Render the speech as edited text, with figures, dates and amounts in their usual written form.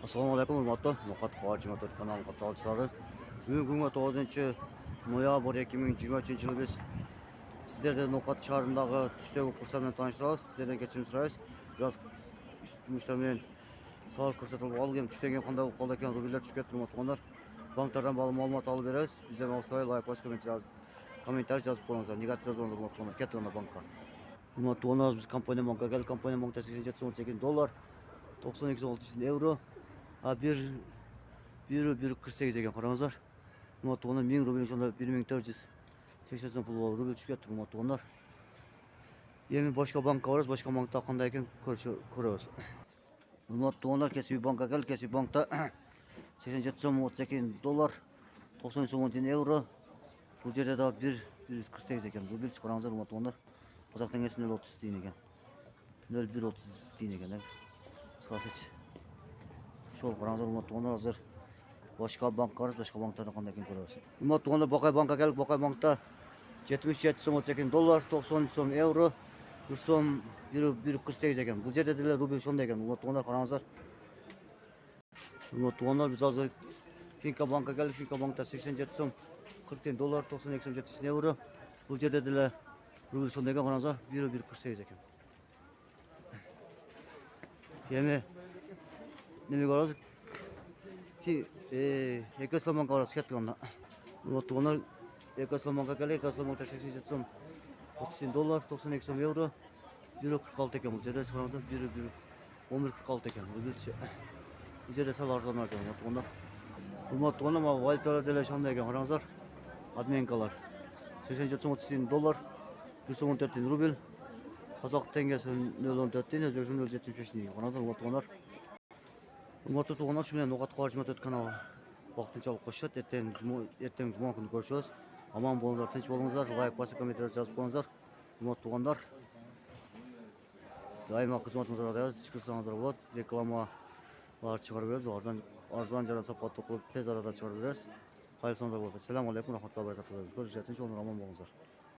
Assalamualaikum hurmatli No'xat Qarjimato'r kanali qatorchilari. Bugun 9-noyabr 2023 yili biz sizlarga No'xat shahridagi tushdagi kurslar bilan tanishtiramiz. Sizlardan kechirim so'raymiz. Biroz yumushlar bilan savol ko'rsatilib olgan. Tushdagi qanday qoldi ekan, rubellar tushib ketdi hurmatli. Banklardan ma'lumot olib beramiz. Bizdan olsanglar like boshqa kommentariy yozib qo'yinglar. Negativ yozinglar hurmatli. Ketdi banka. Hurmatli biz kompaniya banka keldik. Kompaniya banka 87 dollar, 92 euro. Bir 48 ekan qarangizlar. Hurmatli 1000 rubl shunda 1480 pul rubl tushib ketdi hurmatli. Endi boshqa bankka boramiz, boshqa bankda qanday ekan ko'ramiz. Hurmatli kasbiy bankka keldik. Kasbiy bankda 87 dollar, 90 euro. Bu yerda da 148 ekan rubl qarangizlar hurmatli. Qozoq tengasi 0.30 deyin ekan. 0.130 deyin ekan. Qisqasi Şol qarangizlar hurmatli hozir boshqa banklar, boshqa banklarda qanday ekan ko'ramiz. Hurmatli Boqay bankka keldik. Boqay bankda 77 dollar, 90 euro, 1 so'm 1.48 ekan. Bu yerda da rubl shunday ekan. Hurmatli qarangizlar. Hurmatli biz hozir Finka bankka keldik. Finka bankda 87 dollar, 92 euro. Bu yerda da rubl shunday ekan qarangizlar. 1.48 ekan. Yeni nima ko'ramiz? Ki Ekoslan banka orası ketdik onda. Hurmatli Ekoslan banka keldik. Ekoslan bankda 87 dollar, 92 euro, 1.46 ekan. Bu yerda qarangizlar 11.46 ekan. Bu yerda sal arzonroq ekan hurmatli. Ma valyutalar shunday ekan qarangizlar. Admenkalar 87 dollar, 114 rubl. Qozoq tengasi 0.14, O'zbekiston 0.75 ekan. Qarangizlar hurmatli. Hurmatli tuğanlar, şu bilan No'xat Qarjimato'r kanali vaqtinchalik qo'shadi. Ertaga juma kuni ko'rishamiz. Omon bo'linglar, tinch bo'linglar. Like bosib, kommentariy yozib qo'yinglar. Hurmatli tuğanlar, doimo xizmatimizga radioz chiqarsangizlar bo'ladi. Reklamalar chiqarib beramiz. Arzon jara sapot qilib tez orada chiqarib beramiz. Xayr sonlar bo'lsin. Assalomu alaykum va rahmatullohi va barakatuh. Ko'rishamiz, tinch bo'linglar, omon bo'linglar.